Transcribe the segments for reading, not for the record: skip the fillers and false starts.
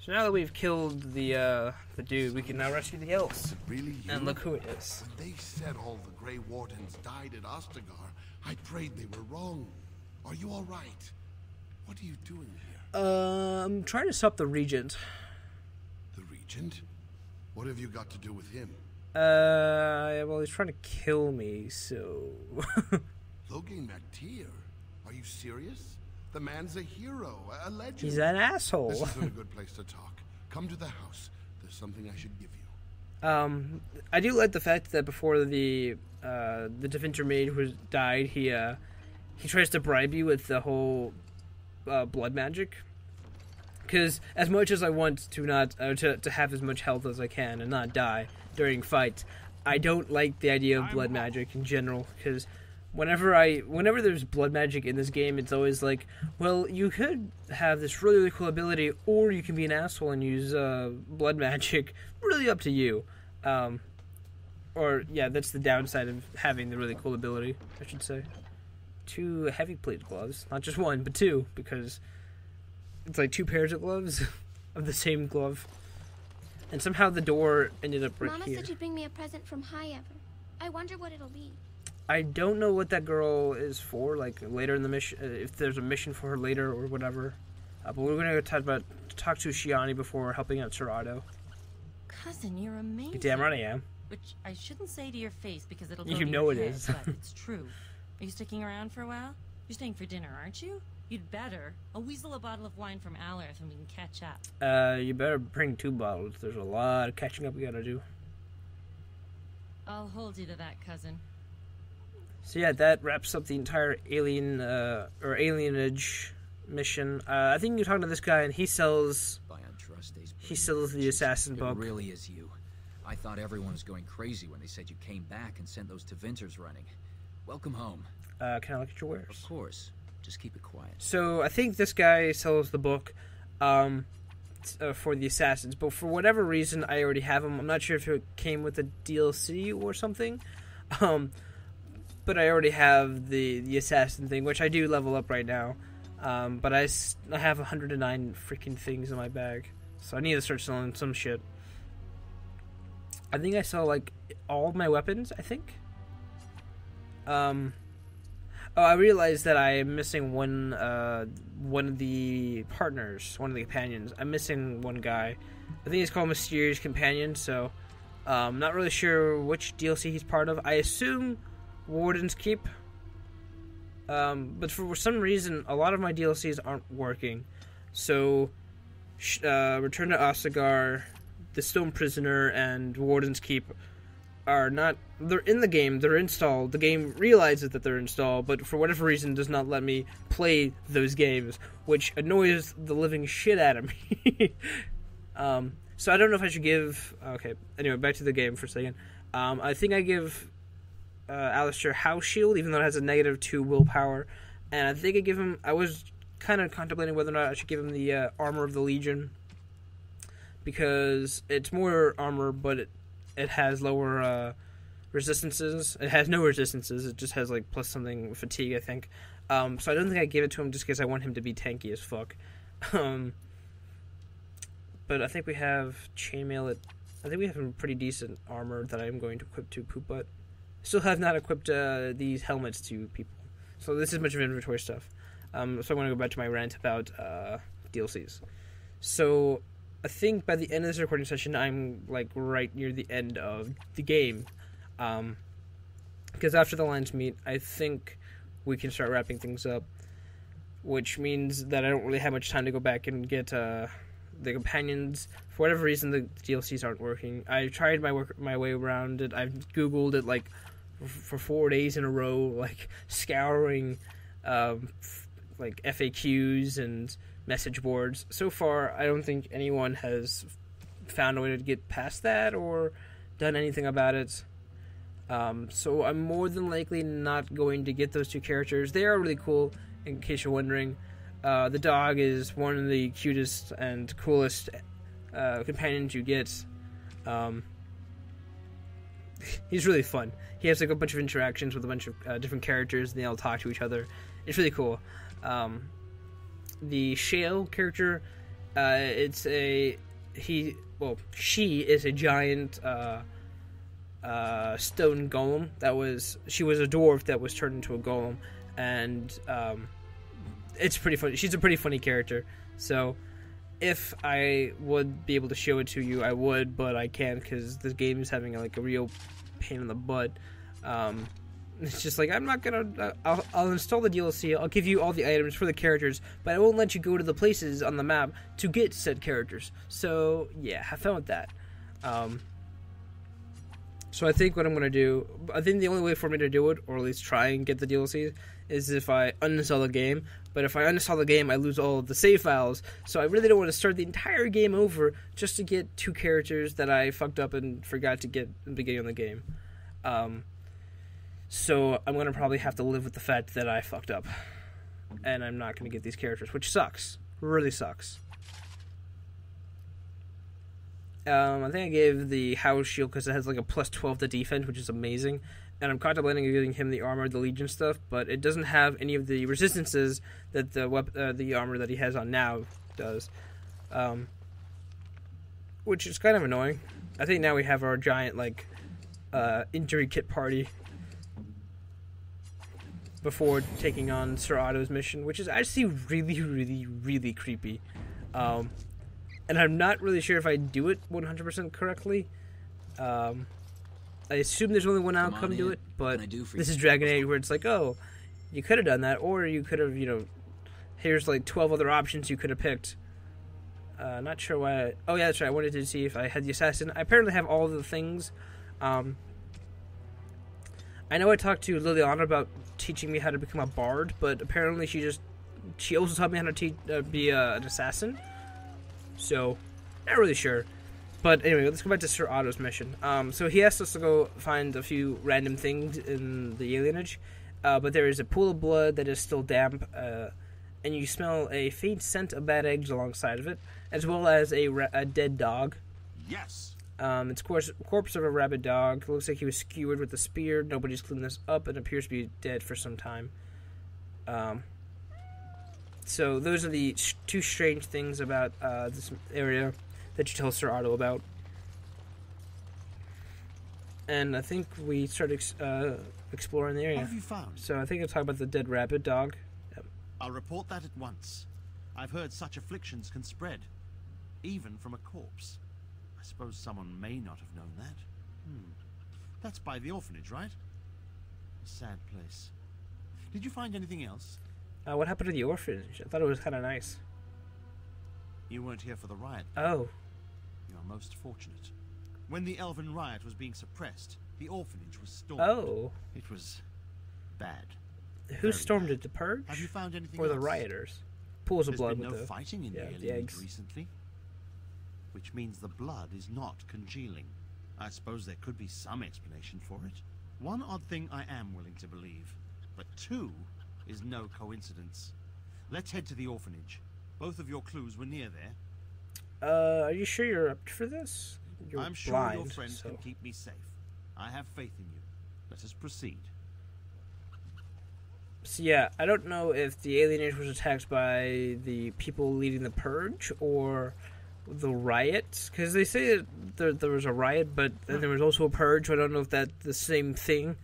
So now that we've killed the dude, we can now rescue the elves. Is it really you? And look who it is. When they said all the Grey Wardens died at Ostagar, I prayed they were wrong. Are you all right? What are you doing here? I'm trying to stop the Regent. The Regent? What have you got to do with him? Well, he's trying to kill me, so... Logan Mactier? Are you serious? The man's a hero, a legend. He's an asshole. This isn't a good place to talk. Come to the house. There's something I should give you. I do like the fact that before the Defender maid who died, he tries to bribe you with the whole blood magic. Because as much as I want to not to have as much health as I can and not die during fights, I don't like the idea of blood magic in general. Because whenever there's blood magic in this game, it's always like, well, you could have this really, really cool ability, or you can be an asshole and use blood magic. Really up to you. Or, yeah, that's the downside of having the really cool ability, I should say. 2 heavy plate gloves. Not just 1, but 2, because it's like 2 pairs of gloves of the same glove. And somehow the door ended up right Mama here. said you'd bring me a present from High Ever. I wonder what it'll be. I don't know what that girl is for, like, later in the mission, if there's a mission for her later or whatever. But we're going to talk to Shiani before helping out Sir Otto. Cousin, you're amazing. You're damn right I am. Which I shouldn't say to your face because it'll go You to know your it head, is. but it's true. Are you sticking around for a while? You're staying for dinner, aren't you? You'd better. I'll weasel a bottle of wine from Alarth and we can catch up. You better bring 2 bottles. There's a lot of catching up we gotta do. I'll hold you to that, cousin. So yeah, that wraps up the entire Alienage mission. I think you're talking to this guy, and he sells the assassin book. It really is you. I thought everyone was going crazy when they said you came back and sent those Tevinters running. Welcome home. Can I look at your wares? Of course. Just keep it quiet. So I think this guy sells the book for the assassins, but for whatever reason, I already have them. I'm not sure if it came with a DLC or something. But I already have the assassin thing, which I do level up right now. But I have 109 freaking things in my bag, so I need to start selling some shit. I think I sell like all of my weapons. I think. Oh, I realized that I am missing one of the partners, one of the companions. I'm missing one guy. I think he's called Mysterious Companion. So, not really sure which DLC he's part of. I assume Warden's Keep. But for some reason, a lot of my DLCs aren't working. So, Return to Ostagar, The Stone Prisoner, and Warden's Keep are not... They're in the game, they're installed. The game realizes that they're installed, but for whatever reason does not let me play those games, which annoys the living shit out of me. So I don't know if I should give... Okay, anyway, back to the game for a second. I think I give... Alistair House Shield, even though it has a -2 willpower, and I think I give him. I was kind of contemplating whether or not I should give him the Armor of the Legion, because it's more armor, but it has lower resistances. It has no resistances. It just has like plus something fatigue, I think. So I don't think I give it to him just because I want him to be tanky as fuck. But I think we have chainmail. I think we have some pretty decent armor that I'm going to equip to Poop Butt. Still have not equipped these helmets to people. So this is much of inventory stuff. So I'm going to go back to my rant about DLCs. So I think by the end of this recording session, I'm like right near the end of the game. Because after the lines meet, I think we can start wrapping things up. Which means that I don't really have much time to go back and get the companions. For whatever reason, the DLCs aren't working. I tried my way around it. I've Googled it like for 4 days in a row, like scouring like FAQs and message boards. So far, I don't think anyone has found a way to get past that or done anything about it. So I'm more than likely not going to get those 2 characters. They are really cool, in case you're wondering. The dog is one of the cutest and coolest companions you get. He's really fun. He has like a bunch of interactions with a bunch of different characters, and they all talk to each other. It's really cool. The Shale character She is a giant stone golem. She was a dwarf that was turned into a golem, and it's pretty funny. She's a pretty funny character. So if I would be able to show it to you, I would, but I can't because this game is having like a real pain in the butt. It's just like, I'm not gonna. I'll install the DLC. I'll give you all the items for the characters, but I won't let you go to the places on the map to get said characters. So yeah, have fun with that. So I think what I'm gonna do. I think the only way for me to do it, or at least try and get the DLC, is if I uninstall the game. But if I uninstall the game, I lose all of the save files. So I really don't want to start the entire game over just to get 2 characters that I fucked up and forgot to get in the beginning of the game. So I'm going to probably have to live with the fact that I fucked up. And I'm not going to get these characters, which sucks. Really sucks. I think I gave the house shield because it has like a plus 12 to defense, which is amazing. And I'm contemplating giving him the armor, the Legion stuff, but it doesn't have any of the resistances that the armor that he has on now does. Which is kind of annoying. I think now we have our giant, like, injury kit party before taking on Sir Otto's mission, which is actually really, really, really creepy. And I'm not really sure if I do it 100% correctly. I assume there's only one outcome to it, but this is Dragon Age where it's like, oh, you could have done that, or you could have, here's like 12 other options you could have picked. Not sure why. Oh yeah, that's right. I wanted to see if I had the assassin. I apparently have all of the things. I know I talked to Liliana about teaching me how to become a bard, but apparently she also taught me how to be an assassin. So, not really sure. But anyway, let's go back to Sir Otto's mission. So he asked us to go find a few random things in the Alienage, but there is a pool of blood that is still damp, and you smell a faint scent of bad eggs alongside of it, as well as a dead dog. Yes. It's corpse of a rabid dog. It looks like he was skewered with a spear. Nobody's cleaned this up and appears to be dead for some time. So those are the 2 strange things about this area that you tell Sir Otto about. And I think we started exploring the area. What have you found? So I think I'll talk about the dead rabbit dog. Yep. I'll report that at once. I've heard such afflictions can spread, even from a corpse. I suppose someone may not have known that. That's by the orphanage, right? A sad place. Did you find anything else? What happened to the orphanage? I thought it was kind of nice. You weren't here for the riot. Oh. You are most fortunate. When the Elven riot was being suppressed, the orphanage was stormed. Oh. It was bad. Who stormed it? The Purge? Have you found anything or else? the rioters? Pools of blood There's been with no fighting in the eggs Alienage recently, which means the blood is not congealing. I suppose there could be some explanation for it. One odd thing I am willing to believe, but 2 is no coincidence. Let's head to the orphanage. Both of your clues were near there. Are you sure you're up for this? You're I'm sure blind, your friends so. can keep me safe. I have faith in you. Let us proceed. So yeah, I don't know if the Alienage was attacked by the people leading the Purge or the riot, because they say that there was a riot, but then there was also a Purge. So I don't know if that's the same thing.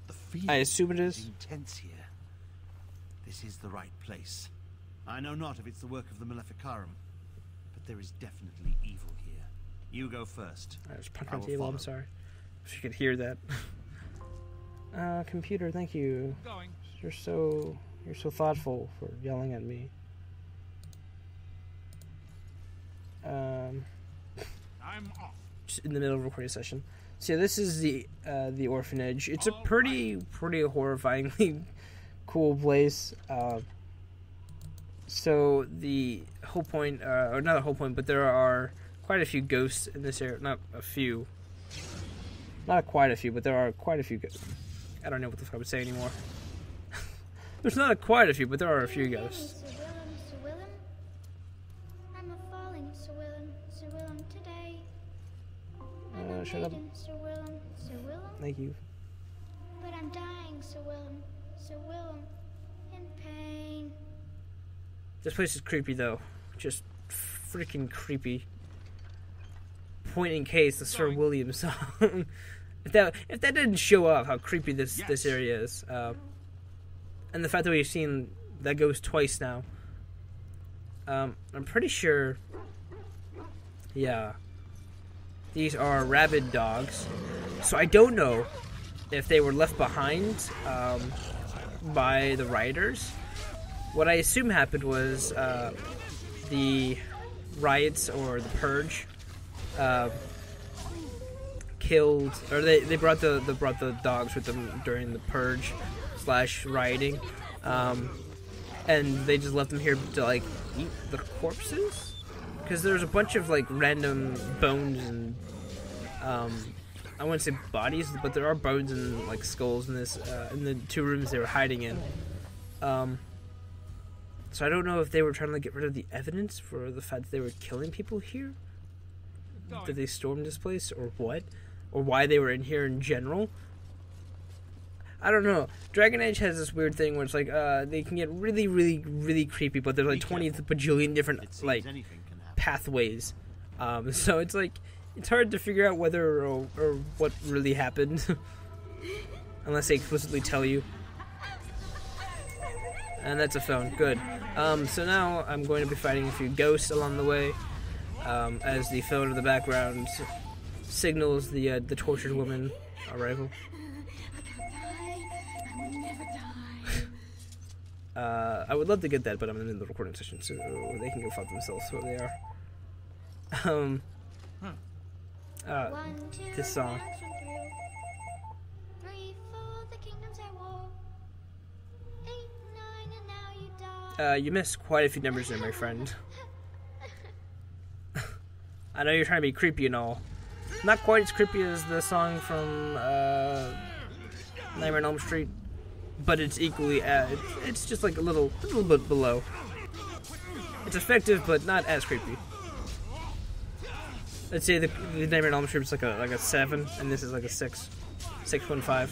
The feeling I assume it is. Intense here. This is the right place. I know not if it's the work of the malficarum, but there is definitely evil here. You go first. I was punching on the table. I'm sorry. If you could hear that. Computer, thank you. Going. You're so thoughtful for yelling at me. I'm off. Just in the middle of a recording session. So this is the orphanage. It's a pretty horrifyingly cool place. So the whole point, or not the whole point, but there are quite a few ghosts in this area. Not quite a few, but there are quite a few ghosts. I don't know what the fuck I would say anymore. There's not quite a few, but there are a few ghosts. Sir Willem. I'm a falling, Sir Willem today. I'm a Shut up. maiden, Sir Willem. Thank you. But I'm dying, Sir Willem, in pain. This place is creepy though. Just freaking creepy. Point in case, the Sir William song. if that didn't show off how creepy this area is, and the fact that we've seen that ghost twice now, I'm pretty sure. Yeah, these are rabid dogs, so I don't know if they were left behind by the riders. What I assume happened was the riots or the purge killed, or they brought the dogs with them during the purge / rioting, and they just left them here to like eat the corpses, because there's a bunch of like random bones and I wouldn't say bodies, but there are bones and like skulls in this in the 2 rooms they were hiding in. So I don't know if they were trying to like, get rid of the evidence for the fact that they were killing people here. Did they storm this place or what? Or why they were in here in general? I don't know. Dragon Age has this weird thing where it's like they can get really, really, really creepy, but there's like 20 bajillion different like pathways. So it's like it's hard to figure out whether or what really happened, unless they explicitly tell you. And that's a phone. Good. So now I'm going to be fighting a few ghosts along the way, as the phone in the background signals the tortured woman arrival. I would love to get that, but I'm in the recording session, so they can go fuck themselves where they are. This song. You missed quite a few numbers there, my friend. I know you're trying to be creepy and all. Not quite as creepy as the song from Nightmare on Elm Street, but it's equally it's just like a little bit below. It's effective, but not as creepy. Let's say the Nightmare on Elm Street is like a 7, and this is like a 6.5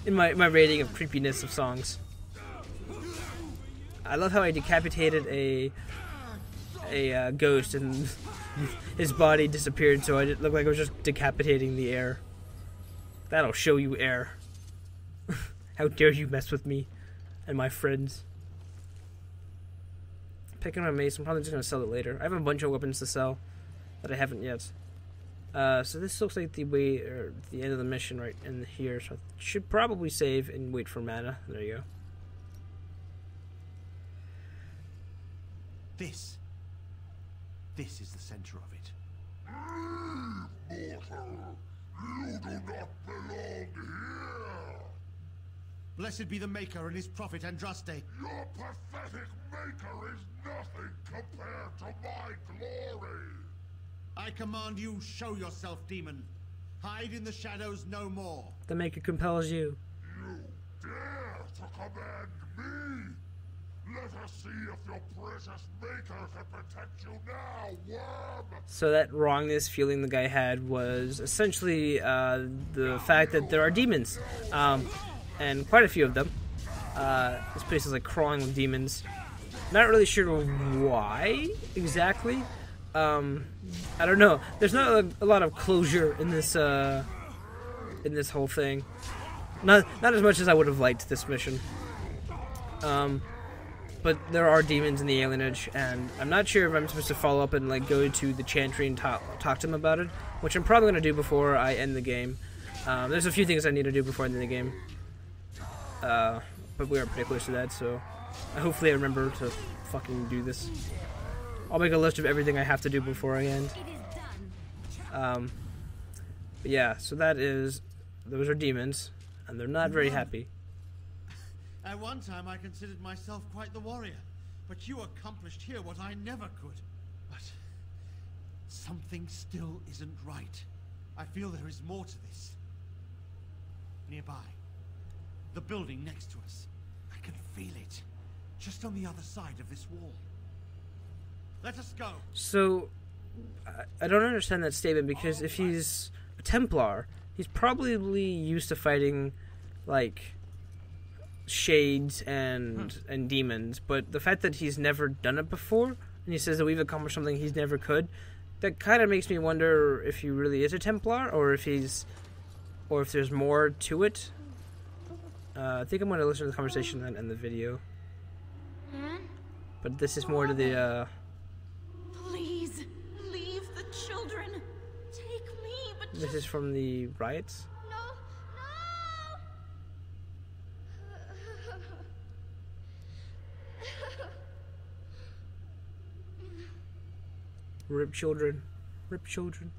in my rating of creepiness of songs. I love how I decapitated a ghost and his body disappeared, so I looked like I was just decapitating the air. That'll show you, air. How dare you mess with me and my friends. Picking my mace, I'm probably just gonna sell it later. I have a bunch of weapons to sell that I haven't yet. So this looks like the way, or the end of the mission right in here, so I should probably save and wait for mana. There you go. This is the center of it. Mortal, you do not belong here. Blessed be the Maker and his prophet Andraste. Your pathetic maker is nothing compared to my glory. I command you, show yourself, demon. Hide in the shadows no more. The Maker compels you. You dare to command me? Let us see if your precious maker can protect you now, worm! So that wrongness feeling the guy had was essentially the fact that there are demons. And quite a few of them. This place is like crawling with demons. Not really sure why exactly. I don't know. There's not a lot of closure in this whole thing. Not as much as I would have liked this mission. But there are demons in the Alienage, and I'm not sure if I'm supposed to follow up and like go to the Chantry and talk to him about it, which I'm probably going to do before I end the game. There's a few things I need to do before I end the game, but we are pretty close to that, so hopefully I remember to fucking do this. I'll make a list of everything I have to do before I end. But yeah, so those are demons, and they're not very happy. At one time I considered myself quite the warrior, but you accomplished here what I never could. But something still isn't right. I feel there is more to this. Nearby, the building next to us. I can feel it, just on the other side of this wall. Let us go. So, I don't understand that statement, because if he's a Templar, he's probably used to fighting, like, shades and demons, but the fact that he's never done it before, and he says that we've accomplished something he's never could. That kind of makes me wonder if he really is a Templar, or if there's more to it. I think I'm going to listen to the conversation then in the video. But this is more to the, Please, leave the children. Take me, but this is from the riots. No, no! Rip children. Rip children.